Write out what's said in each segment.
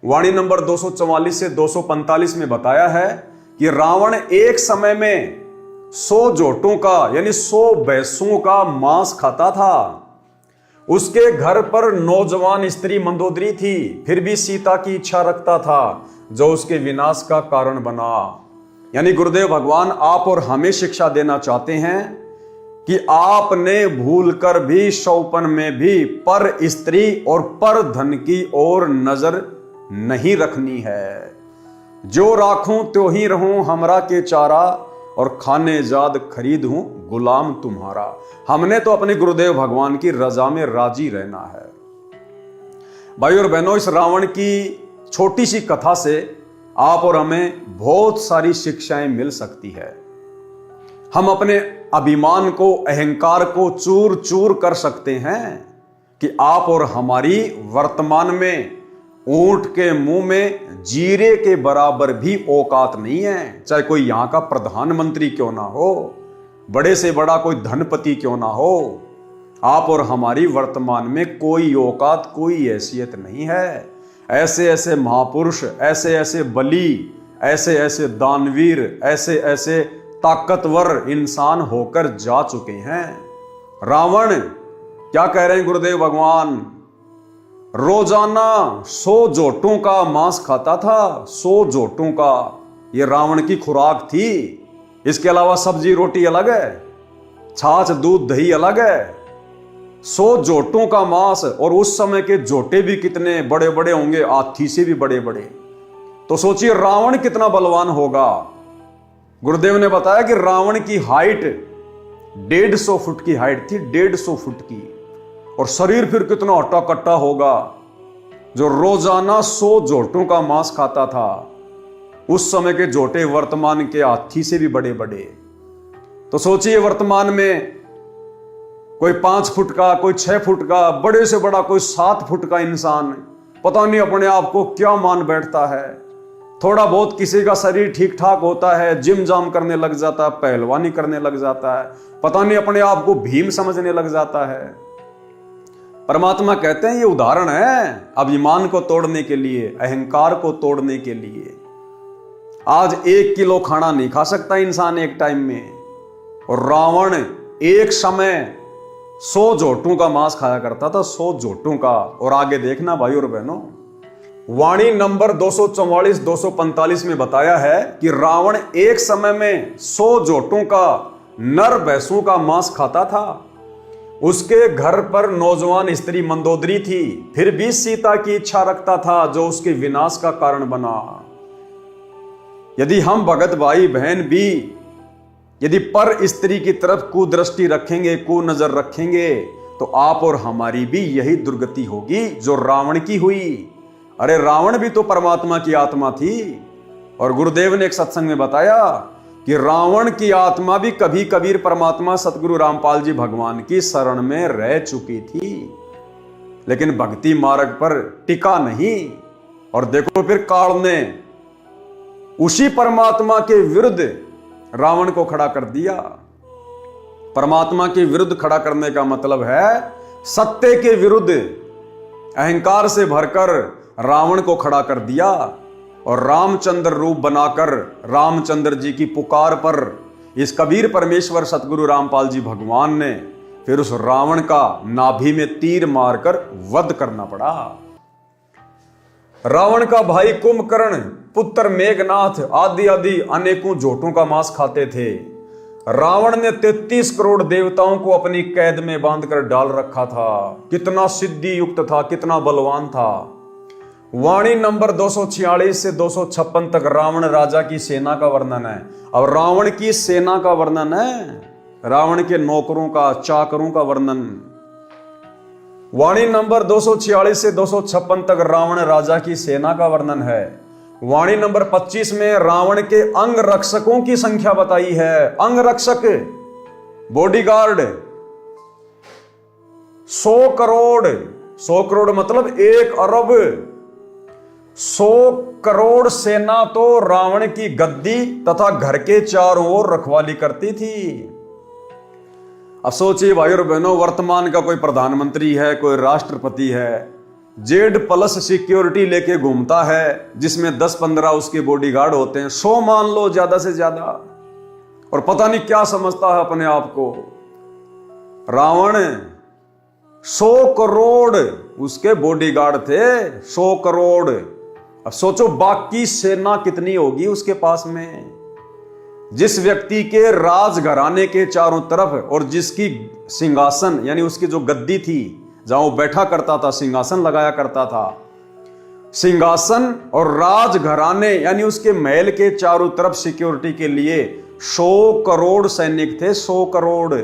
वाणी number 244 से 245 में बताया है कि रावण एक समय में 100 जोटों का यानी 100 भैंसों का मांस खाता था। उसके घर पर नौजवान स्त्री मंदोदरी थी, फिर भी सीता की इच्छा रखता था, जो उसके विनाश का कारण बना। यानी गुरुदेव भगवान आप और हमें शिक्षा देना चाहते हैं कि आपने भूलकर भी शौपन में भी पर स्त्री और पर धन की ओर नजर नहीं रखनी है। जो राखूं त्यो ही रहूं हमरा के चारा, और खाने जाद खरीद हूं गुलाम तुम्हारा। हमने तो अपने गुरुदेव भगवान की रजा में राजी रहना है। भाई और बहनों, इस रावण की छोटी सी कथा से आप और हमें बहुत सारी शिक्षाएं मिल सकती है। हम अपने अभिमान को, अहंकार को चूर चूर कर सकते हैं कि आप और हमारी वर्तमान में ऊंट के मुंह में जीरे के बराबर भी औकात नहीं है। चाहे कोई यहां का प्रधानमंत्री क्यों ना हो, बड़े से बड़ा कोई धनपति क्यों ना हो, आप और हमारी वर्तमान में कोई औकात, कोई हैसियत नहीं है। ऐसे ऐसे महापुरुष, ऐसे ऐसे बली, ऐसे ऐसे दानवीर, ऐसे ऐसे ताकतवर इंसान होकर जा चुके हैं। रावण क्या कह रहे हैं गुरुदेव भगवान? रोजाना 100 जोटों का मांस खाता था, 100 जोटों का। यह रावण की खुराक थी। इसके अलावा सब्जी रोटी अलग है, छाछ दूध दही अलग है। 100 जोटों का मांस, और उस समय के जोटे भी कितने बड़े बड़े होंगे, हाथी से भी बड़े बड़े। तो सोचिए रावण कितना बलवान होगा। गुरुदेव ने बताया कि रावण की हाइट 150 फुट की हाइट थी, 150 फुट की। और शरीर फिर कितना हट्टा कट्टा होगा, जो रोजाना 100 जोटों का मांस खाता था। उस समय के जोटे वर्तमान के हाथी से भी बड़े बड़े। तो सोचिए वर्तमान में कोई 5 फुट का, कोई 6 फुट का, बड़े से बड़ा कोई 7 फुट का इंसान पता नहीं अपने आप को क्या मान बैठता है। थोड़ा बहुत किसी का शरीर ठीक ठाक होता है, जिम जाम करने लग जाता है, पहलवानी करने लग जाता है, पता नहीं अपने आप को भीम समझने लग जाता है। परमात्मा कहते हैं ये उदाहरण है अभिमान को तोड़ने के लिए, अहंकार को तोड़ने के लिए। आज 1 किलो खाना नहीं खा सकता इंसान एक टाइम में, और रावण एक समय 100 जोटों का मांस खाया करता था, 100 जोटों का। और आगे देखना भाई और बहनों, वाणी नंबर 244-245 में बताया है कि रावण एक समय में 100 जोटों का नर भैंसों का मांस खाता था। उसके घर पर नौजवान स्त्री मंदोदरी थी, फिर भी सीता की इच्छा रखता था, जो उसके विनाश का कारण बना। यदि हम भगत भाई बहन भी यदि पर स्त्री की तरफ कुदृष्टि रखेंगे, कुनजर रखेंगे, तो आप और हमारी भी यही दुर्गति होगी जो रावण की हुई। अरे रावण भी तो परमात्मा की आत्मा थी, और गुरुदेव ने एक सत्संग में बताया कि रावण की आत्मा भी कभी कबीर परमात्मा सतगुरु रामपाल जी भगवान की शरण में रह चुकी थी, लेकिन भक्ति मार्ग पर टिका नहीं। और देखो फिर काल ने उसी परमात्मा के विरुद्ध रावण को खड़ा कर दिया। परमात्मा के विरुद्ध खड़ा करने का मतलब है सत्य के विरुद्ध अहंकार से भरकर रावण को खड़ा कर दिया। और रामचंद्र रूप बनाकर रामचंद्र जी की पुकार पर इस कबीर परमेश्वर सतगुरु रामपाल जी भगवान ने फिर उस रावण का नाभि में तीर मारकर वध करना पड़ा। रावण का भाई कुंभकर्ण, पुत्र मेघनाथ आदि आदि अनेकों जोटों का मांस खाते थे। रावण ने 33 करोड़ देवताओं को अपनी कैद में बांधकर डाल रखा था। कितना सिद्धि युक्त था, कितना बलवान था। वाणी नंबर 246 से 256 तक रावण राजा की सेना का वर्णन है। अब रावण की सेना का वर्णन है, रावण के नौकरों का, चाकरों का वर्णन। वाणी नंबर 246 से 256 तक रावण राजा की सेना का वर्णन है। वाणी नंबर 25 में रावण के अंग रक्षकों की संख्या बताई है। अंग रक्षक, बॉडीगार्ड 100 करोड़, 100 करोड़ मतलब 1 अरब। 100 करोड़ सेना तो रावण की गद्दी तथा घर के चारों ओर रखवाली करती थी। अब सोचिए भाई और बहनों, वर्तमान का कोई प्रधानमंत्री है, कोई राष्ट्रपति है, Z+ सिक्योरिटी लेके घूमता है, जिसमें 10-15 उसके बॉडीगार्ड होते हैं, 100 मान लो ज्यादा से ज्यादा, और पता नहीं क्या समझता है अपने आप को। रावण 100 करोड़ उसके बॉडीगार्ड थे, 100 करोड़। अब सोचो बाकी सेना कितनी होगी उसके पास में। जिस व्यक्ति के राजघराने के चारों तरफ और जिसकी सिंहासन यानी उसकी जो गद्दी थी जहां वो बैठा करता था, सिंहासन लगाया करता था, सिंहासन और राजघराने यानी उसके महल के चारों तरफ सिक्योरिटी के लिए 100 करोड़ सैनिक थे, 100 करोड़।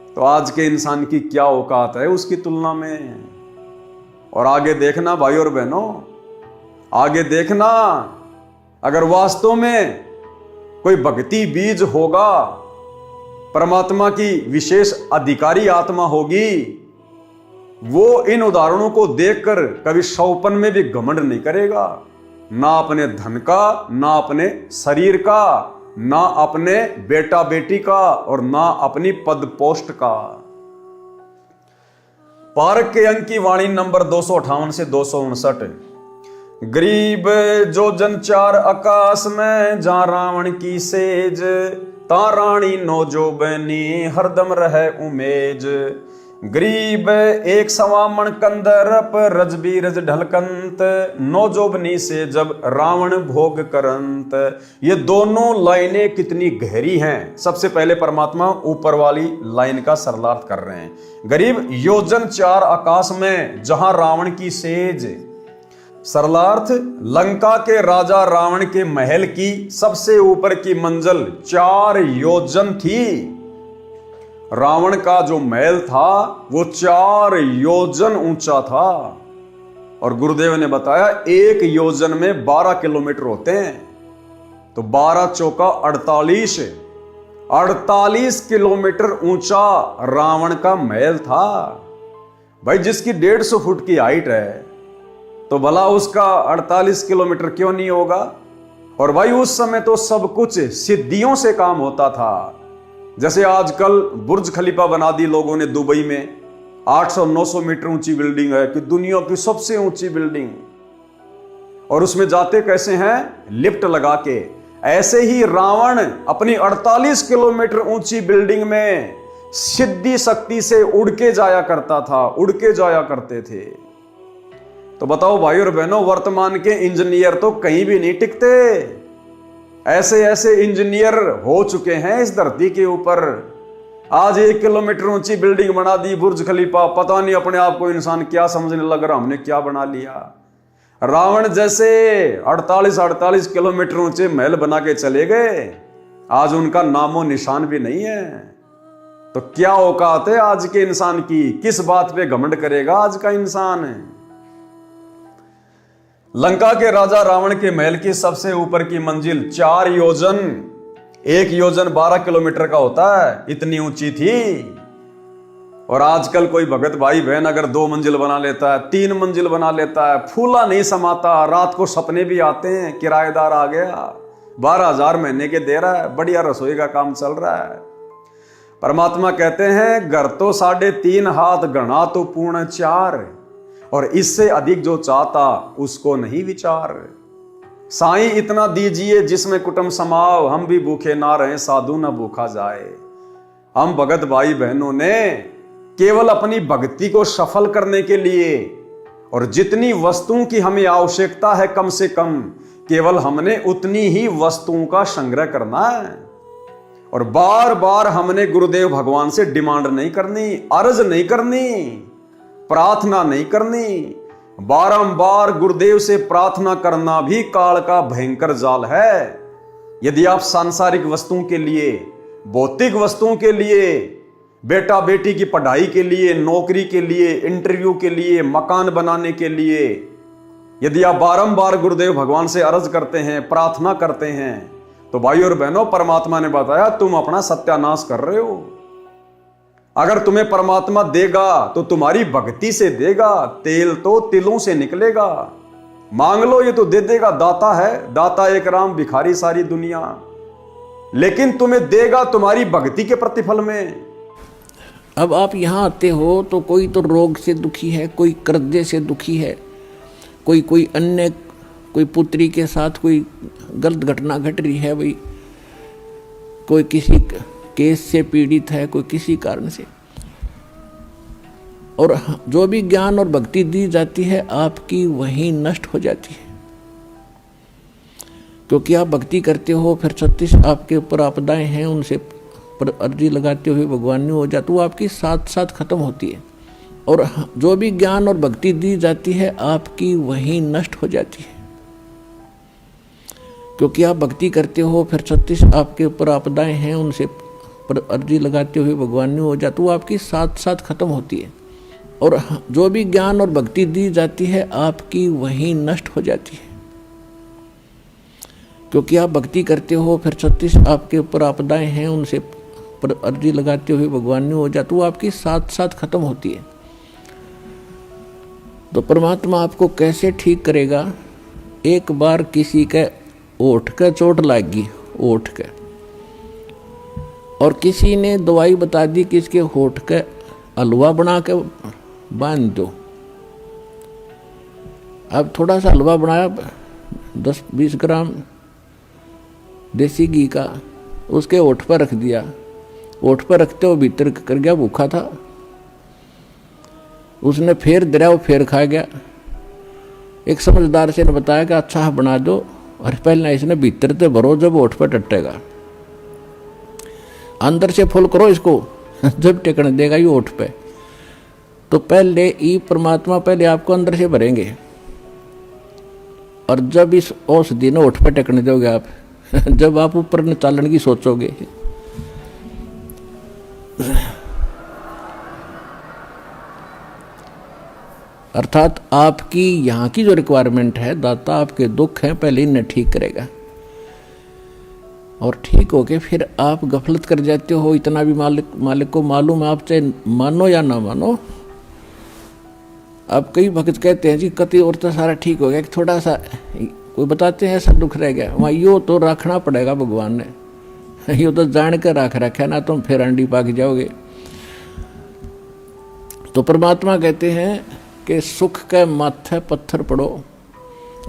तो आज के इंसान की क्या औकात है उसकी तुलना में। और आगे देखना भाई और बहनों, आगे देखना, अगर वास्तव में कोई भक्ति बीज होगा, परमात्मा की विशेष अधिकारी आत्मा होगी, वो इन उदाहरणों को देखकर कभी शौपन में भी घमंड नहीं करेगा, ना अपने धन का, ना अपने शरीर का, ना अपने बेटा बेटी का, और ना अपनी पद पोस्ट का। पारक के अंक की वाणी नंबर 258 से 259। गरीब जो जन 4 आकाश में, जहां रावण की सेज, ता रानी नो जो बनी हरदम रहे उमेज। गरीब 1 मण कंदरप, रज बीरज ढलकंत, नो जोबनी से जब रावण भोग करंत। ये दोनों लाइनें कितनी गहरी हैं। सबसे पहले परमात्मा ऊपर वाली लाइन का सरलार्थ कर रहे हैं। गरीब योजन 4 आकाश में, जहां रावण की सेज। सरलार्थ, लंका के राजा रावण के महल की सबसे ऊपर की मंजिल 4 योजन थी। रावण का जो महल था वो 4 योजन ऊंचा था। और गुरुदेव ने बताया 1 योजन में 12 किलोमीटर होते हैं, तो 12 चौका 48, 48 किलोमीटर ऊंचा रावण का महल था। भाई जिसकी 150 फुट की हाइट है तो भला उसका 48 किलोमीटर क्यों नहीं होगा। और भाई उस समय तो सब कुछ सिद्धियों से काम होता था। जैसे आजकल बुर्ज खलीफा बना दी लोगों ने दुबई में, 800-900 मीटर ऊंची बिल्डिंग है कि दुनिया की सबसे ऊंची बिल्डिंग, और उसमें जाते कैसे हैं, लिफ्ट लगा के। ऐसे ही रावण अपनी 48 किलोमीटर ऊंची बिल्डिंग में सिद्धि शक्ति से उड़ के जाया करता था, उड़ के जाया करते थे। तो बताओ भाई और बहनों, वर्तमान के इंजीनियर तो कहीं भी नहीं टिकते। ऐसे ऐसे इंजीनियर हो चुके हैं इस धरती के ऊपर। आज 1 किलोमीटर ऊंची बिल्डिंग बना दी, बुर्ज खलीफा। पता नहीं अपने आप को इंसान क्या समझने लग रहा, हमने क्या बना लिया। रावण जैसे 48 किलोमीटर ऊंचे महल बना के चले गए, आज उनका नामो निशान भी नहीं है। तो क्या औकात है आज के इंसान की, किस बात पे घमंड करेगा आज का इंसान है। लंका के राजा रावण के महल की सबसे ऊपर की मंजिल 4 योजन, 1 योजन 12 किलोमीटर का होता है, इतनी ऊंची थी। और आजकल कोई भगत भाई बहन अगर 2 मंजिल बना लेता है, 3 मंजिल बना लेता है, फूला नहीं समाता, रात को सपने भी आते हैं किराएदार आ गया, 12,000 महीने के दे रहा है, बढ़िया रसोई का काम चल रहा है। परमात्मा कहते हैं घर तो 3.5 हाथ गणा तो पूर्ण 4, और इससे अधिक जो चाहता उसको नहीं विचार। साईं इतना दीजिए जिसमें कुटुंब समाओ, हम भी भूखे ना रहे साधु न भूखा जाए। हम भगत भाई बहनों ने केवल अपनी भक्ति को सफल करने के लिए, और जितनी वस्तुओं की हमें आवश्यकता है कम से कम, केवल हमने उतनी ही वस्तुओं का संग्रह करना है। और बार बार हमने गुरुदेव भगवान से डिमांड नहीं करनी, अर्ज नहीं करनी, प्रार्थना नहीं करनी। बारंबार गुरुदेव से प्रार्थना करना भी काल का भयंकर जाल है। यदि आप सांसारिक वस्तुओं के लिए, भौतिक वस्तुओं के लिए, बेटा बेटी की पढ़ाई के लिए, नौकरी के लिए, इंटरव्यू के लिए, मकान बनाने के लिए, यदि आप बारंबार गुरुदेव भगवान से अर्ज करते हैं, प्रार्थना करते हैं, तो भाई और बहनों परमात्मा ने बताया तुम अपना सत्यानाश कर रहे हो। अगर तुम्हें परमात्मा देगा तो तुम्हारी भक्ति से देगा, तेल तो तिलों से निकलेगा। मांग लो ये तो दे देगा, दाता है, दाता एक राम, भिखारी सारी दुनिया। लेकिन तुम्हें देगा तुम्हारी भक्ति के प्रतिफल में। अब आप यहाँ आते हो तो कोई तो रोग से दुखी है, कोई कर्जे से दुखी है, कोई अन्य कोई पुत्री के साथ कोई गलत घटना घट रही है भाई, कोई किसी केस से पीड़ित है, कोई किसी कारण से। और जो भी ज्ञान और भक्ति दी जाती है आपकी वहीं नष्ट हो जाती है, क्योंकि आप भक्ति करते हो, फिर 36 आपके ऊपर आपदाएं हैं, उनसे पर अर्जी लगाते हुए भगवान ने हो जाती, वो आपकी साथ साथ खत्म होती है। और जो भी ज्ञान और भक्ति दी जाती है आपकी वहीं नष्ट हो जाती है, क्योंकि आप भक्ति करते हो, फिर 36 आपके ऊपर आपदाएं हैं, उनसे पर अर्जी लगाते हुए भगवान ने हो जाती, वो आपकी साथ साथ खत्म होती है। और जो भी ज्ञान और भक्ति दी जाती है आपकी वहीं नष्ट हो जाती है, क्योंकि आप भक्ति करते हो, फिर 36 आपके ऊपर आपदाएं हैं, उनसे पर अर्जी लगाते हुए भगवान ने हो जाती, वो आपकी साथ साथ खत्म होती है। तो परमात्मा आपको कैसे ठीक करेगा? एक बार किसी के ओठ का चोट लगी, ओठ के, और किसी ने दवाई बता दी कि इसके होठ का हलवा बना के बांध दो। अब थोड़ा सा हलवा बनाया 10-20 ग्राम देसी घी का, उसके होठ पर रख दिया, होठ पर रखते हो भीतर कर गया, भूखा था, उसने फिर दरिया, वो फिर खा गया। एक समझदार से ने बताया कि अच्छा बना दो, और पहले इसने भीतर से भरो, जब होठ पर टटेगा, अंदर से फुल करो इसको जब टेकने देगा ये होठ पे। तो पहले ही परमात्मा पहले आपको अंदर से भरेंगे, और जब इस औषधि ने होठ पे टेकने दोगे आप जब आप ऊपर न चालन की सोचोगे, अर्थात आपकी यहाँ की जो रिक्वायरमेंट है, दाता आपके दुख हैं पहले इन्हें ठीक करेगा, और ठीक होके फिर आप गफलत कर जाते हो। इतना भी मालिक को मालूम है, आप चाहे मानो या ना मानो। अब कई भक्त कहते हैं जी कति और तो सारा ठीक हो गया, थोड़ा सा कोई बताते हैं ऐसा दुख रह गया, वहाँ यो तो रखना पड़ेगा भगवान ने, यो तो जान कर रख रखा ना, तुम फिर अंडी पाक जाओगे। तो परमात्मा कहते हैं कि सुख के माथे पत्थर पड़ो,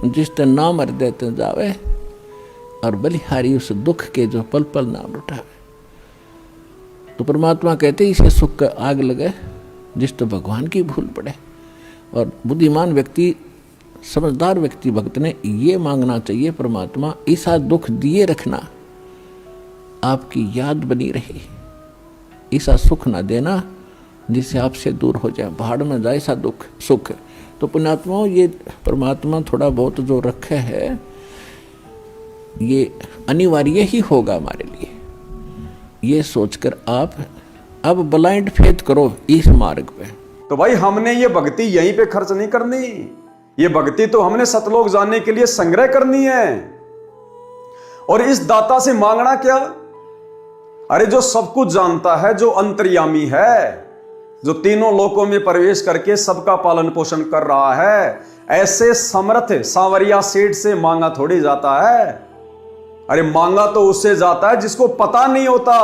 जिसते नाम हृदय ते जावे, और बलिहारी उस दुख के जो पल पल नाम उठावे। तो परमात्मा कहते इसे सुख का आग लगे जिस तो भगवान की भूल पड़े। और बुद्धिमान व्यक्ति, समझदार व्यक्ति, भक्त ने ये मांगना चाहिए, परमात्मा ऐसा दुख दिए रखना आपकी याद बनी रहे, ऐसा सुख ना देना जिससे आपसे दूर हो जाए, भाड़ में जाए ऐसा दुख सुख। तो पुण्यात्माओं, ये परमात्मा थोड़ा बहुत जो रखे है ये अनिवार्य ही होगा हमारे लिए, ये सोचकर आप अब ब्लाइंड फेथ करो इस मार्ग पे। तो भाई हमने ये भक्ति यहीं पे खर्च नहीं करनी, ये भक्ति तो हमने सतलोक जाने के लिए संग्रह करनी है। और इस दाता से मांगना क्या? अरे जो सब कुछ जानता है, जो अंतर्यामी है, जो तीनों लोकों में प्रवेश करके सबका पालन पोषण कर रहा है, ऐसे समर्थ सांवरिया सेठ से मांगा थोड़ी जाता है। अरे मांगा तो उससे जाता है जिसको पता नहीं होता।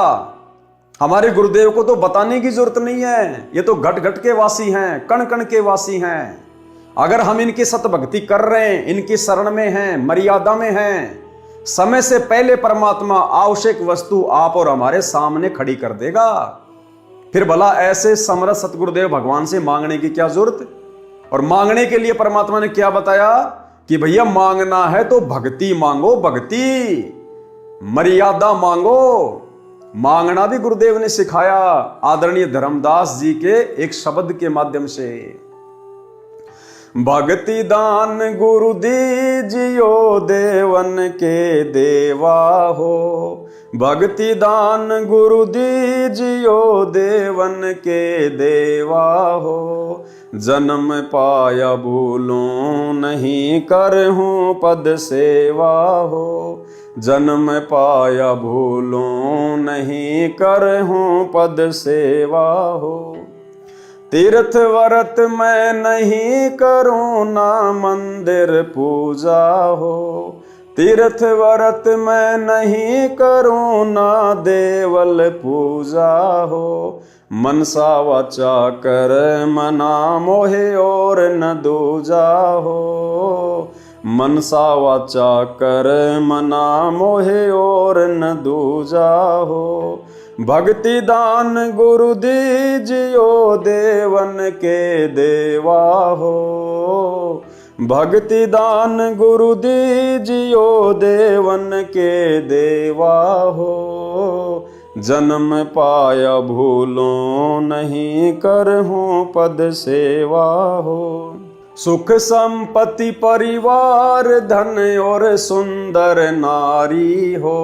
हमारे गुरुदेव को तो बताने की जरूरत नहीं है, ये तो घट घट के वासी हैं, कण कण के वासी हैं। अगर हम इनकी सतभक्ति कर रहे हैं, इनकी शरण में हैं, मर्यादा में हैं, समय से पहले परमात्मा आवश्यक वस्तु आप और हमारे सामने खड़ी कर देगा। फिर भला ऐसे समर्थ सतगुरुदेव भगवान से मांगने की क्या जरूरत? और मांगने के लिए परमात्मा ने क्या बताया कि भैया मांगना है तो भक्ति मांगो, भक्ति मर्यादा मांगो। मांगना भी गुरुदेव ने सिखाया आदरणीय धर्मदास जी के एक शब्द के माध्यम से। भक्ति दान गुरु दीजियो देवन के देवा हो, भक्ति दान गुरु दीजियो देवन के देवा हो। जन्म पाया भूलूं नहीं करहूं पद सेवा हो, जन्म पाया भूलूं नहीं करहूं पद सेवा हो। तीर्थ व्रत मैं नहीं करूं ना मंदिर पूजा हो, तीर्थ व्रत मैं नहीं करूं ना देवल पूजा हो। मनसा वाचा कर मना मोहे और न दूजा हो। मनसा वाचा कर मना मोहे और न दूजा हो। भक्ति दान गुरु दीजियो देवन के देवा हो। भक्ति दान गुरु दीजियो देवन के देवा हो। जन्म पाया भूलो नहीं करहूं पद सेवा हो। सुख संपत्ति परिवार धन और सुंदर नारी हो।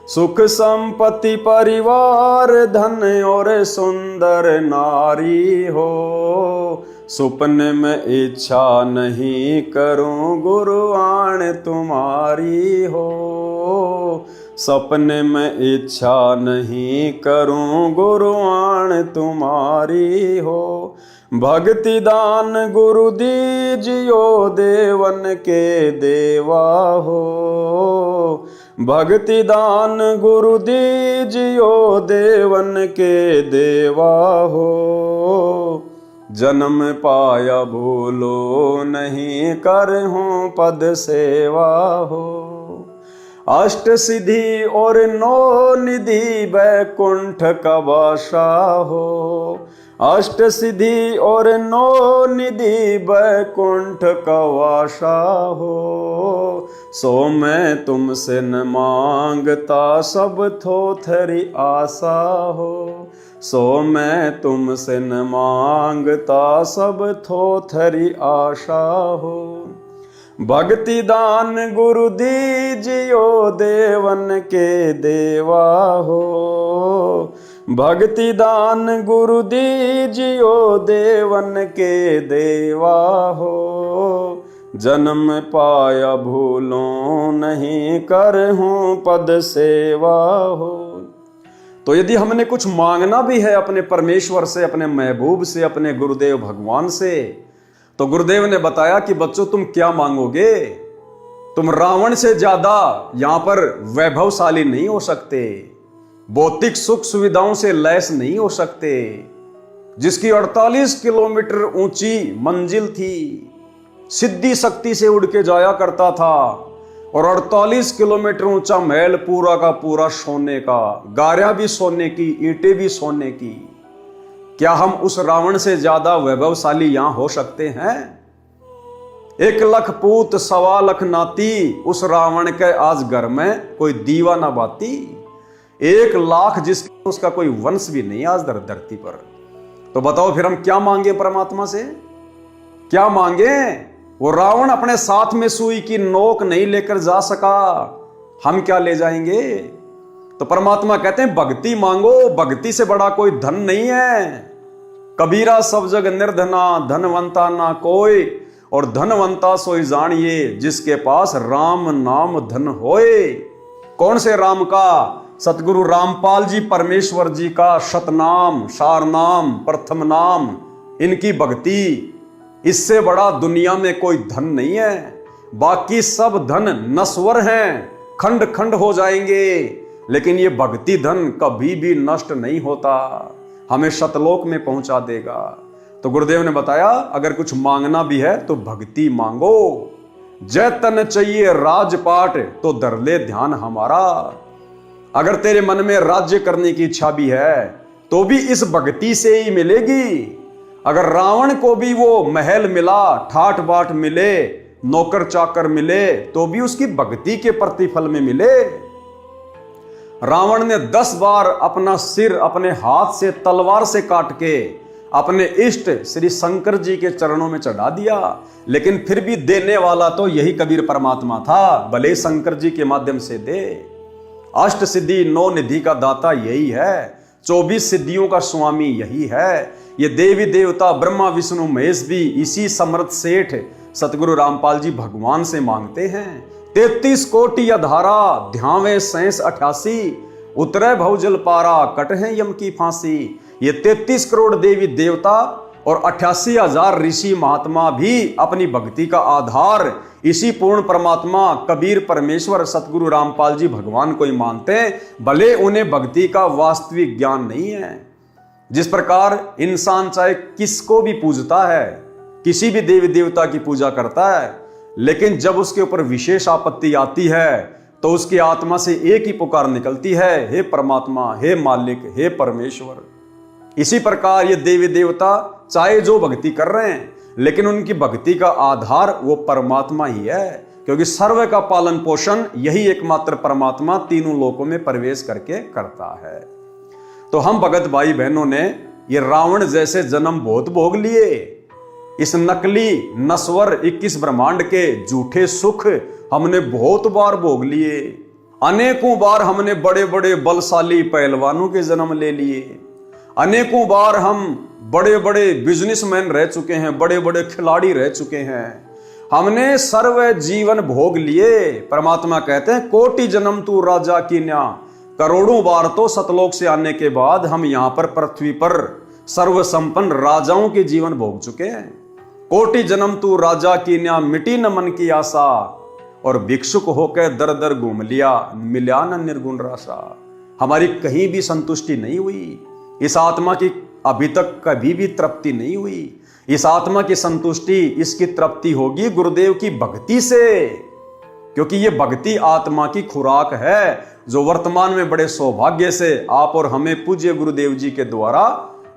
सुख संपत्ति परिवार धन और सुंदर नारी हो। सुपने में इच्छा नहीं करूं गुरुआण तुम्हारी हो। सपने में इच्छा नहीं करूं गुरुआण तुम्हारी हो। भक्ति दान गुरु दीजियो देवन के देवा हो। भक्ति दान गुरु दीजियो देवन के देवा हो। जन्म पाया भूलो नहीं करहूं पद सेवा हो। अष्ट सिद्धि और नौ निधि वैकुंठ का वासा हो। अष्ट सिद्धि और नौ निधि वैकुंठ का वासा हो। सो मैं तुमसे न मांगता सब थोथरी आशा हो। सो मैं तुमसे न मांगता सब थोथरी आशा हो। भक्ति दान गुरु दीजियो देवन के देवा हो। भक्ति दान गुरु दीजियो देवन के देवा हो। जन्म पाया भूलो नहीं करहूं पद सेवा हो। तो यदि हमने कुछ मांगना भी है अपने परमेश्वर से, अपने महबूब से, अपने गुरुदेव भगवान से, तो गुरुदेव ने बताया कि बच्चों तुम क्या मांगोगे? तुम रावण से ज्यादा यहां पर वैभवशाली नहीं हो सकते, भौतिक सुख सुविधाओं से लैस नहीं हो सकते। जिसकी 48 किलोमीटर ऊंची मंजिल थी, सिद्धि शक्ति से उड़ के जाया करता था, और 48 किलोमीटर ऊंचा महल पूरा का पूरा सोने का, गारियां भी सोने की, ईंटें भी सोने की। क्या हम उस रावण से ज्यादा वैभवशाली यहां हो सकते हैं? 1 लाख पूत 1.25 लाख नाती, उस रावण के आज घर में कोई दीवा ना बाती। 1 लाख जिसका उसका कोई वंश भी नहीं आज धरती पर। तो बताओ फिर हम क्या मांगे परमात्मा से? क्या मांगे? वो रावण अपने साथ में सुई की नोक नहीं लेकर जा सका, हम क्या ले जाएंगे? तो परमात्मा कहते हैं भक्ति मांगो, भक्ति से बड़ा कोई धन नहीं है। कबीरा सब जग निर्धना, धनवंता ना कोई, और धनवंता सोई जानिए जिसके पास राम नाम धन होए। कौन से राम का? सतगुरु रामपाल जी परमेश्वर जी का शतनाम, सारनाम, प्रथम नाम, इनकी भक्ति, इससे बड़ा दुनिया में कोई धन नहीं है। बाकी सब धन नश्वर हैं, खंड खंड हो जाएंगे, लेकिन ये भक्ति धन कभी भी नष्ट नहीं होता, हमें शतलोक में पहुंचा देगा। तो गुरुदेव ने बताया अगर कुछ मांगना भी है तो भक्ति मांगो। जय तन चाहिए राजपाट तो धर ले ध्यान हमारा। अगर तेरे मन में राज्य करने की इच्छा भी है तो भी इस भक्ति से ही मिलेगी। अगर रावण को भी वो महल मिला, ठाट बाट मिले, नौकर चाकर मिले, तो भी उसकी भक्ति के प्रतिफल में मिले। रावण ने 10 बार अपना सिर अपने हाथ से तलवार से काट के अपने इष्ट श्री शंकर जी के चरणों में चढ़ा दिया, लेकिन फिर भी देने वाला तो यही कबीर परमात्मा था, भले शंकर जी के माध्यम से दे। अष्ट सिद्धि 9 निधि का दाता यही है, 24 सिद्धियों का स्वामी यही है। ये देवी देवता ब्रह्मा विष्णु महेश भी इसी समर्थ सेठ सतगुरु रामपाल जी भगवान से मांगते हैं। 33 कोटि अधारा ध्यावे शेष 88, उतरे भवजल पारा कटहे यम की फांसी। ये 33 करोड़ देवी देवता और 88,000 ऋषि महात्मा भी अपनी भक्ति का आधार इसी पूर्ण परमात्मा कबीर परमेश्वर सतगुरु रामपाल जी भगवान को ही मानते हैं, भले उन्हें भक्ति का वास्तविक ज्ञान नहीं है। जिस प्रकार इंसान चाहे किसको भी पूजता है, किसी भी देवी देवता की पूजा करता है, लेकिन जब उसके ऊपर विशेष आपत्ति आती है तो उसकी आत्मा से एक ही पुकार निकलती है, हे परमात्मा, हे मालिक, हे परमेश्वर। इसी प्रकार ये देवी देवता चाहे जो भक्ति कर रहे हैं, लेकिन उनकी भक्ति का आधार वो परमात्मा ही है, क्योंकि सर्व का पालन पोषण यही एकमात्र परमात्मा तीनों लोकों में प्रवेश करके करता है। तो हम भगत भाई बहनों ने ये रावण जैसे जन्म बहुत भोग लिए। इस नकली नश्वर 21 ब्रह्मांड के झूठे सुख हमने बहुत बार भोग लिए। अनेकों बार हमने बड़े बड़े बलशाली पहलवानों के जन्म ले लिए। अनेकों बार हम बड़े बड़े बिजनेसमैन रह चुके हैं, बड़े बड़े खिलाड़ी रह चुके हैं। हमने सर्व जीवन भोग लिए। परमात्मा कहते हैं कोटि जन्म तू राजा की न्या। करोड़ों बार तो सतलोक से आने के बाद हम यहां पर पृथ्वी पर सर्व संपन्न राजाओं के जीवन भोग चुके हैं। कोटि जन्म तू राजा की न्या, मिटी न मन की आशा, और भिक्षुक होकर दर दर घूम लिया, मिल्या न निर्गुण राशा। हमारी कहीं भी संतुष्टि नहीं हुई। इस आत्मा की अभी तक कभी भी तृप्ति नहीं हुई। इस आत्मा की संतुष्टि, इसकी तृप्ति होगी गुरुदेव की भक्ति से, क्योंकि ये भक्ति आत्मा की खुराक है, जो वर्तमान में बड़े सौभाग्य से आप और हमें पूज्य गुरुदेव जी के द्वारा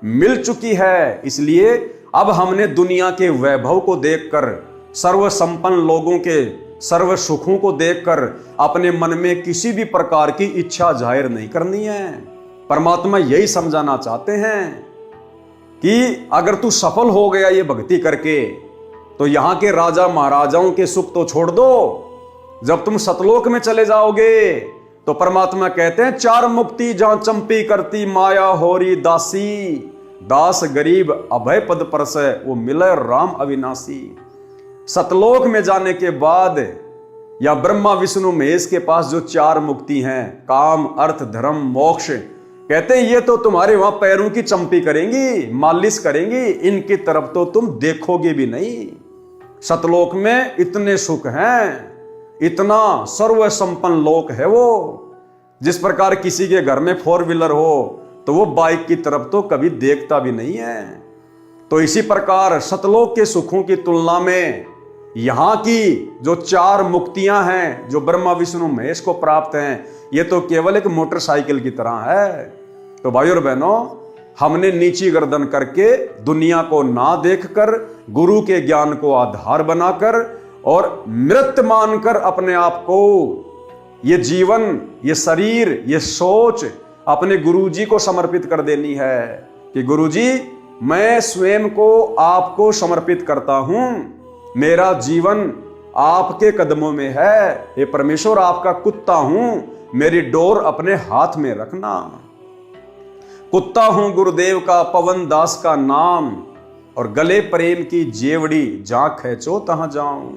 मिल चुकी है। इसलिए अब हमने दुनिया के वैभव को देखकर, सर्व संपन्न लोगों के सर्व सुखों को देखकर अपने मन में किसी भी प्रकार की इच्छा जाहिर नहीं करनी है। परमात्मा यही समझाना चाहते हैं कि अगर तू सफल हो गया ये भक्ति करके, तो यहां के राजा महाराजाओं के सुख तो छोड़ दो। जब तुम सतलोक में चले जाओगे तो परमात्मा कहते हैं चार मुक्ति जहां चंपी करती माया होरी दासी, दास गरीब अभय पद परसै वो मिले राम अविनाशी। सतलोक में जाने के बाद या ब्रह्मा विष्णु महेश के पास जो चार मुक्ति हैं, काम अर्थ धर्म मोक्ष, कहते हैं ये तो तुम्हारे वहां पैरों की चंपी करेंगी, मालिश करेंगी, इनकी तरफ तो तुम देखोगे भी नहीं। सतलोक में इतने सुख हैं, इतना सर्व संपन्न लोक है वो। जिस प्रकार किसी के घर में 4 व्हीलर हो तो वो बाइक की तरफ तो कभी देखता भी नहीं है। तो इसी प्रकार सतलोक के सुखों की तुलना में यहां की जो चार मुक्तियां हैं, जो ब्रह्मा विष्णु महेश को प्राप्त हैं, ये तो केवल एक मोटरसाइकिल की तरह है। तो भाइयों और बहनों, हमने नीची गर्दन करके दुनिया को ना देखकर, गुरु के ज्ञान को आधार बनाकर और मृत मानकर अपने आप को, ये जीवन, ये शरीर, ये सोच अपने गुरुजी को समर्पित कर देनी है कि गुरुजी मैं स्वयं को आपको समर्पित करता हूं। मेरा जीवन आपके कदमों में है। हे परमेश्वर, आपका कुत्ता हूं, मेरी डोर अपने हाथ में रखना। कुत्ता हूं गुरुदेव का, पवन दास का नाम, और गले प्रेम की जेवड़ी, जहां खींचो तहां जाऊं।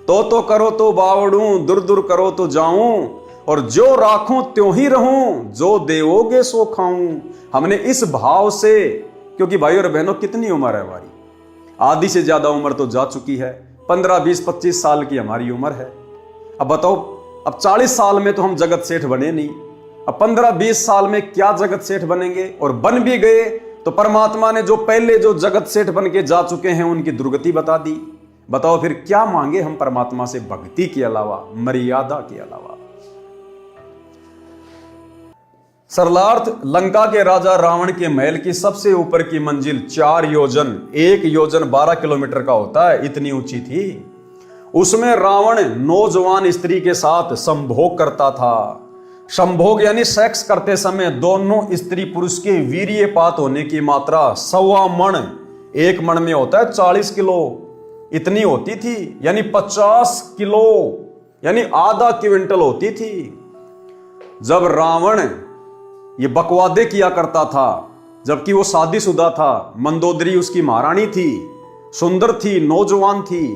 तो करो तो बावड़ूं, दूर दूर करो तो जाऊं, और जो राखूं त्यों ही रहूं, जो देवोगे सो खाऊं। हमने इस भाव से, क्योंकि भाई और बहनों कितनी उम्र है हमारी, आधी से ज्यादा उम्र तो जा चुकी है। 15, 20, 25 साल की हमारी उम्र है। अब बताओ, अब 40 साल में तो हम जगत सेठ बने नहीं, अब 15, 20 साल में क्या जगत सेठ बनेंगे? और बन भी गए तो परमात्मा ने जो पहले जो जगत सेठ बन के जा चुके हैं उनकी दुर्गति बता दी। बताओ फिर क्या मांगे हम परमात्मा से भक्ति के अलावा, मर्यादा के अलावा। सरलार्थ, लंका के राजा रावण के महल की सबसे ऊपर की मंजिल 4 योजन, 1 योजन 12 किलोमीटर का होता है, इतनी ऊंची थी। उसमें रावण नौजवान स्त्री के साथ संभोग करता था। संभोग यानी सेक्स करते समय दोनों स्त्री पुरुष के वीर्यपात होने की मात्रा 1.25 मण, 1 मण में होता है 40 किलो, इतनी होती थी। यानी 50 किलो, यानी आधा क्विंटल होती थी। जब रावण ये बकवादे किया करता था, जबकि वो शादीशुदा था, मंदोदरी उसकी महारानी थी, सुंदर थी, नौजवान थी,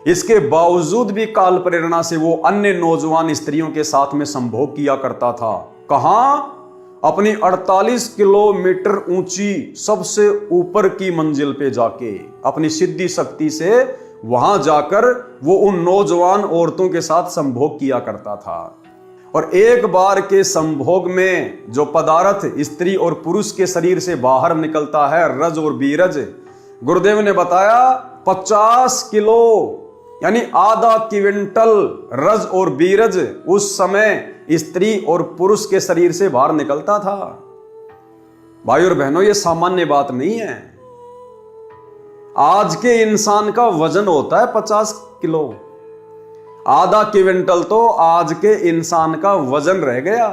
इसके बावजूद भी काल प्रेरणा से वो अन्य नौजवान स्त्रियों के साथ में संभोग किया करता था। कहां? अपनी 48 किलोमीटर ऊंची सबसे ऊपर की मंजिल पे जाके, अपनी सिद्धि शक्ति से वहां जाकर वो उन नौजवान औरतों के साथ संभोग किया करता था। और एक बार के संभोग में जो पदार्थ स्त्री और पुरुष के शरीर से बाहर निकलता है, रज और बीरज, गुरुदेव ने बताया 50 किलो यानी आधा क्विंटल रज और बीरज उस समय स्त्री और पुरुष के शरीर से बाहर निकलता था। भाई और बहनों, यह सामान्य बात नहीं है। आज के इंसान का वजन होता है 50 किलो। आधा क्विंटल तो आज के इंसान का वजन रह गया।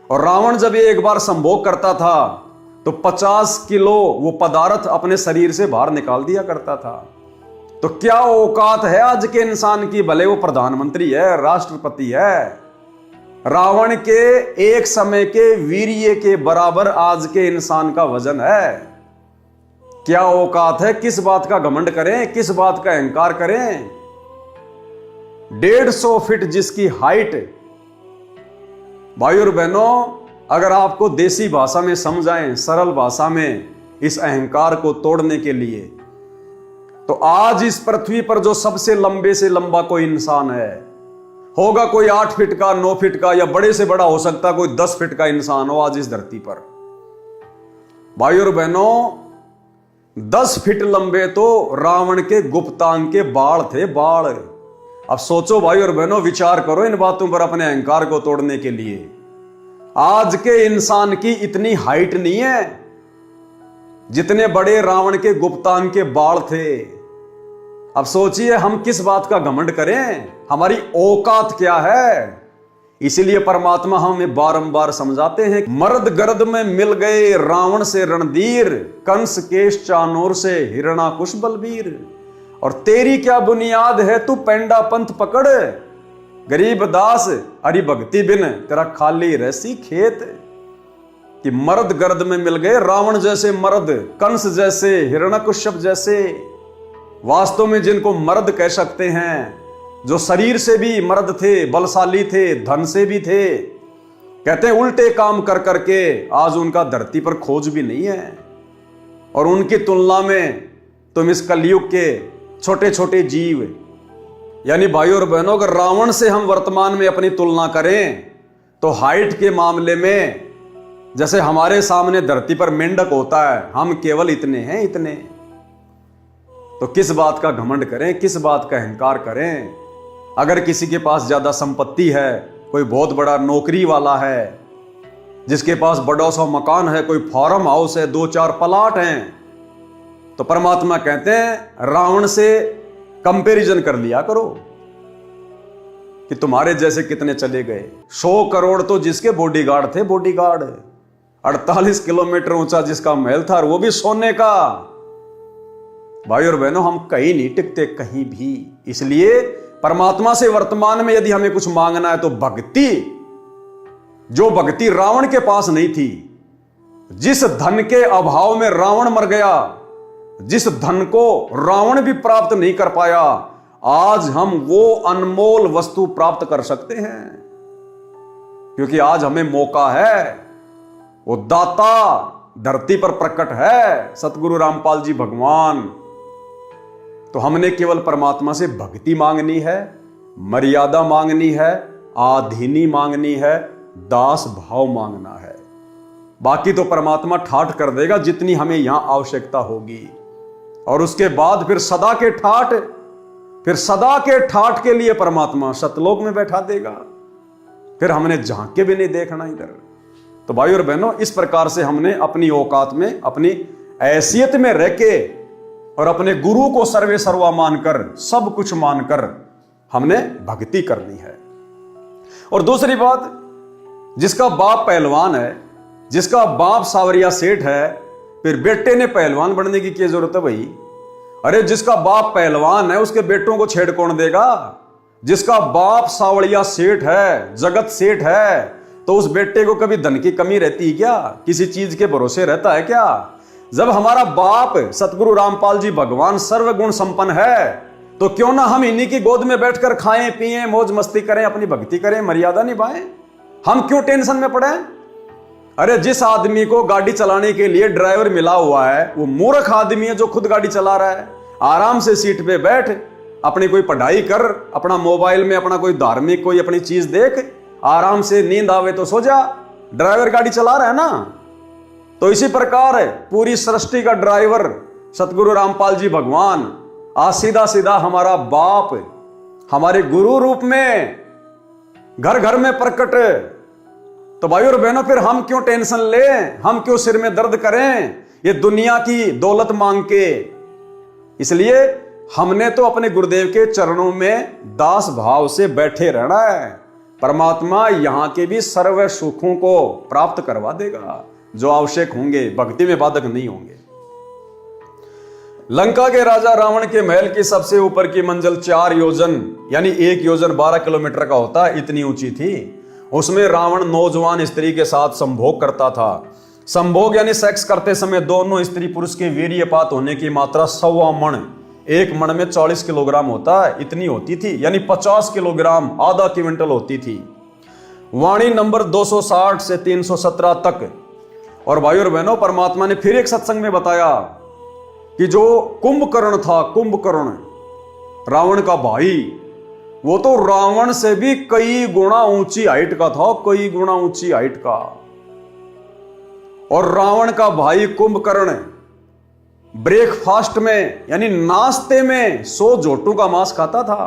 और रावण जब ये एक बार संभोग करता था तो 50 किलो वो पदार्थ अपने शरीर से बाहर निकाल दिया करता था। तो क्या औकात है आज के इंसान की, भले वो प्रधानमंत्री है, राष्ट्रपति है। रावण के एक समय के वीर्य के बराबर आज के इंसान का वजन है। क्या औकात है, किस बात का घमंड करें, किस बात का अहंकार करें। 150 फीट जिसकी हाइट। भाई और बहनों, अगर आपको देसी भाषा में समझाएं, सरल भाषा में, इस अहंकार को तोड़ने के लिए, तो आज इस पृथ्वी पर जो सबसे लंबे से लंबा कोई इंसान है, होगा कोई 8 फीट का, 9 फीट का, या बड़े से बड़ा हो सकता कोई 10 फीट का इंसान हो आज इस धरती पर। भाई और बहनों, 10 फीट लंबे तो रावण के गुप्तांग के बाल थे, बाल। अब सोचो भाई और बहनों, विचार करो इन बातों पर अपने अहंकार को तोड़ने के लिए। आज के इंसान की इतनी हाइट नहीं है जितने बड़े रावण के गुप्तांग के बाल थे। अब सोचिए हम किस बात का घमंड करें, हमारी औकात क्या है। इसीलिए परमात्मा हमें बारंबार समझाते हैं, मर्द गर्द में मिल गए रावण से रणधीर, कंस केश चानोर से हिरणाकुश बलबीर। और तेरी क्या बुनियाद है, तू पेंडा पंथ पकड़, गरीब दास हरि भक्ति बिन तेरा खाली रहसी खेत। कि मर्द गर्द में मिल गए, रावण जैसे मर्द, कंस जैसे, हिरण्यकश्यप जैसे, वास्तव में जिनको मर्द कह सकते हैं, जो शरीर से भी मर्द थे, बलशाली थे, धन से भी थे। कहते हैं उल्टे काम कर करके आज उनका धरती पर खोज भी नहीं है। और उनकी तुलना में तुम इस कलयुग के छोटे छोटे जीव, यानी भाई और बहनों, अगर रावण से हम वर्तमान में अपनी तुलना करें तो हाइट के मामले में जैसे हमारे सामने धरती पर मेंढक होता है, हम केवल इतने हैं, इतने। तो किस बात का घमंड करें, किस बात का अहंकार करें। अगर किसी के पास ज्यादा संपत्ति है, कोई बहुत बड़ा नौकरी वाला है, जिसके पास बड़ा सा मकान है, कोई फार्म हाउस है, 2-4 प्लाट हैं, तो परमात्मा कहते हैं रावण से कंपैरिजन कर लिया करो कि तुम्हारे जैसे कितने चले गए। 100 करोड़ तो जिसके बॉडीगार्ड थे, बॉडीगार्ड। 48 किलोमीटर ऊंचा जिसका महल था, और वो भी सोने का। भाई और बहनों, हम कहीं नहीं टिकते, कहीं भी। इसलिए परमात्मा से वर्तमान में यदि हमें कुछ मांगना है तो भक्ति, जो भक्ति रावण के पास नहीं थी। जिस धन के अभाव में रावण मर गया, जिस धन को रावण भी प्राप्त नहीं कर पाया, आज हम वो अनमोल वस्तु प्राप्त कर सकते हैं। क्योंकि आज हमें मौका है, वो दाता धरती पर प्रकट है, सतगुरु रामपाल जी भगवान। तो हमने केवल परमात्मा से भक्ति मांगनी है, मर्यादा मांगनी है, आधीनी मांगनी है, दास भाव मांगना है। बाकी तो परमात्मा ठाठ कर देगा जितनी हमें यहां आवश्यकता होगी। और उसके बाद फिर सदा के ठाठ के लिए परमात्मा सतलोक में बैठा देगा। फिर हमने झांक के भी नहीं देखना इधर। तो भाई और बहनों, इस प्रकार से हमने अपनी औकात में, अपनी हैसियत में रह के और अपने गुरु को सर्वे सर्वा मानकर, सब कुछ मानकर हमने भक्ति करनी है। और दूसरी बात, जिसका बाप पहलवान है, जिसका बाप सावरिया सेठ है, फिर बेटे ने पहलवान बनने की क्या जरूरत है भाई। अरे जिसका बाप पहलवान है उसके बेटों को छेड़ कौन देगा। जिसका बाप सावरिया सेठ है, जगत सेठ है, तो उस बेटे को कभी धन की कमी रहती है क्या, किसी चीज के भरोसे रहता है क्या। जब हमारा बाप सतगुरु रामपाल जी भगवान सर्वगुण संपन्न है, तो क्यों ना हम इन्हीं की गोद में बैठकर खाएं पिएं, मौज मस्ती करें, अपनी भक्ति करें, मर्यादा निभाएं। हम क्यों टेंशन में पड़े। अरे जिस आदमी को गाड़ी चलाने के लिए ड्राइवर मिला हुआ है, वो मूर्ख आदमी है जो खुद गाड़ी चला रहा है। आराम से सीट पे बैठ, अपनी कोई पढ़ाई कर, अपना मोबाइल में अपना कोई धार्मिक कोई अपनी चीज देख, आराम से नींद आवे तो सो जा, ड्राइवर गाड़ी चला रहा है ना। तो इसी प्रकार पूरी सृष्टि का ड्राइवर सतगुरु रामपाल जी भगवान आज सीधा सीधा हमारा बाप, हमारे गुरु रूप में घर घर में प्रकट। तो भाई और बहनों, फिर हम क्यों टेंशन लें, हम क्यों सिर में दर्द करें ये दुनिया की दौलत मांग के। इसलिए हमने तो अपने गुरुदेव के चरणों में दास भाव से बैठे रहना है। परमात्मा यहां के भी सर्व सुखों को प्राप्त करवा देगा जो आवश्यक होंगे, भक्ति में बाधक नहीं होंगे। लंका के राजा रावण के महल की सबसे ऊपर की मंजिल 4 योजन यानी 1 योजन 12 किलोमीटर का होता है, इतनी ऊंची थी। उसमें रावण नौजवान स्त्री के साथ संभोग करता था। संभोग यानी सेक्स करते समय दोनों स्त्री पुरुष के वीर्यपात होने की मात्रा 1.25 मण, 1 मण में 40 किलोग्राम होता है, इतनी होती थी, यानी 50 किलोग्राम, आधा क्विंटल होती थी। वाणी नंबर 260 से 317 तक। और भाई और बहनों, परमात्मा ने फिर एक सत्संग में बताया कि जो कुंभकर्ण था, कुंभकर्ण रावण का भाई, वो तो रावण से भी कई गुना ऊंची हाइट का था, कई गुना ऊंची हाइट का। और रावण का भाई कुंभकर्ण ब्रेकफास्ट में यानी नाश्ते में 100 जोटों का मांस खाता था।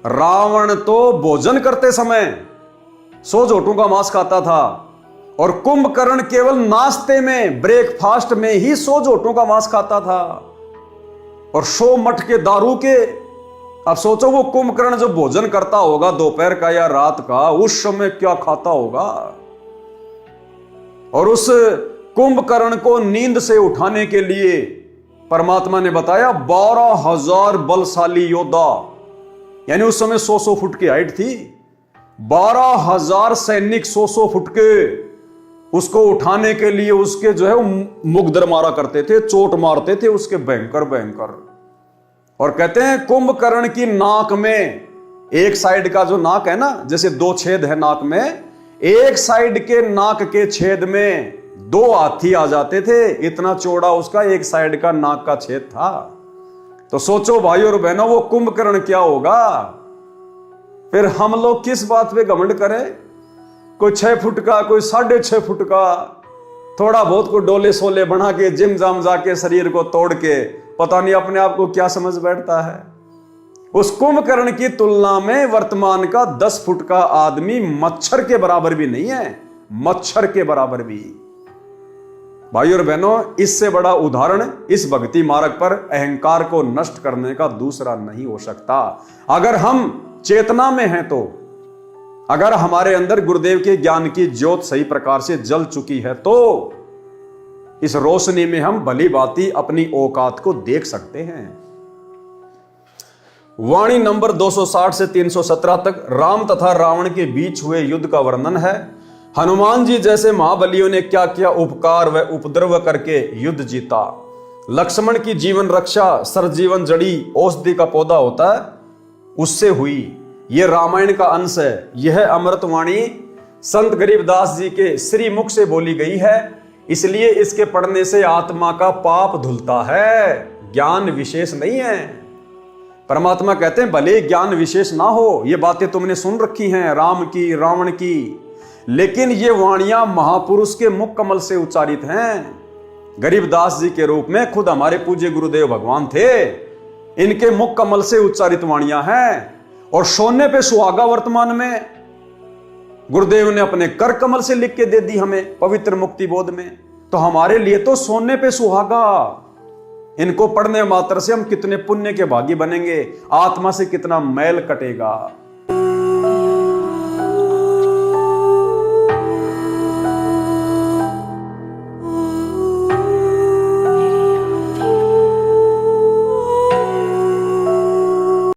रावण तो भोजन करते समय 100 जोटों का मांस खाता था और कुंभकर्ण केवल नाश्ते में, ब्रेकफास्ट में ही 100 जोटों का मांस खाता था और 100 मट के दारू के। अब सोचो वो कुंभकर्ण जो भोजन करता होगा दोपहर का या रात का, उस समय क्या खाता होगा। और उस कुंभकर्ण को नींद से उठाने के लिए परमात्मा ने बताया 12,000 बलशाली योद्धा, यानी उस समय 100 फुट की हाइट थी, 12,000 सैनिक 100 फुट के उसको उठाने के लिए उसके जो है मुगदर मारा करते थे, चोट मारते थे उसके, भयंकर भयंकर। और कहते हैं कुंभकर्ण की नाक में, एक साइड का जो नाक है ना, जैसे 2 छेद है नाक में, एक साइड के नाक के छेद में 2 हाथी आ जाते थे, इतना चौड़ा उसका एक साइड का नाक का छेद था। तो सोचो भाई और बहनों, वो कुंभकर्ण क्या होगा। फिर हम लोग किस बात पे घमंड करें, कोई 6 फुट का, कोई 6.5 फुट का, थोड़ा बहुत को डोले सोले बना के जिम जाम जाके शरीर को तोड़ के पता नहीं अपने आप को क्या समझ बैठता है। उस कुंभकर्ण की तुलना में वर्तमान का 10 फुट का आदमी मच्छर के बराबर भी नहीं है, मच्छर के बराबर भी। भाई और बहनों, इससे बड़ा उदाहरण इस भक्ति मार्ग पर अहंकार को नष्ट करने का दूसरा नहीं हो सकता। अगर हम चेतना में हैं तो, अगर हमारे अंदर गुरुदेव के ज्ञान की ज्योत सही प्रकार से जल चुकी है तो इस रोशनी में हम भली भांति अपनी औकात को देख सकते हैं। वाणी नंबर 260 से 317 तक राम तथा रावण के बीच हुए युद्ध का वर्णन है। हनुमान जी जैसे महाबलियों ने क्या क्या उपकार व उपद्रव करके युद्ध जीता। लक्ष्मण की जीवन रक्षा सरजीवन जड़ी औषधि का पौधा होता है, उससे हुई। यह रामायण का अंश है। यह अमृतवाणी संत गरीबदास जी के श्री मुख से बोली गई है, इसलिए इसके पढ़ने से आत्मा का पाप धुलता है, ज्ञान विशेष नहीं है। परमात्मा कहते हैं भले ज्ञान विशेष ना हो, ये बातें तुमने सुन रखी हैं राम की, रावण की, लेकिन ये वाणियां महापुरुष के मुख कमल से उच्चारित हैं। गरीबदास जी के रूप में खुद हमारे पूज्य गुरुदेव भगवान थे, इनके मुख कमल से उच्चारित वाणियां हैं। और सोने पे सुहागा वर्तमान में गुरुदेव ने अपने कर कमल से लिख के दे दी हमें पवित्र मुक्ति बोध में, तो हमारे लिए तो सोने पे सुहागा। इनको पढ़ने मात्र से हम कितने पुण्य के भागी बनेंगे, आत्मा से कितना मैल कटेगा।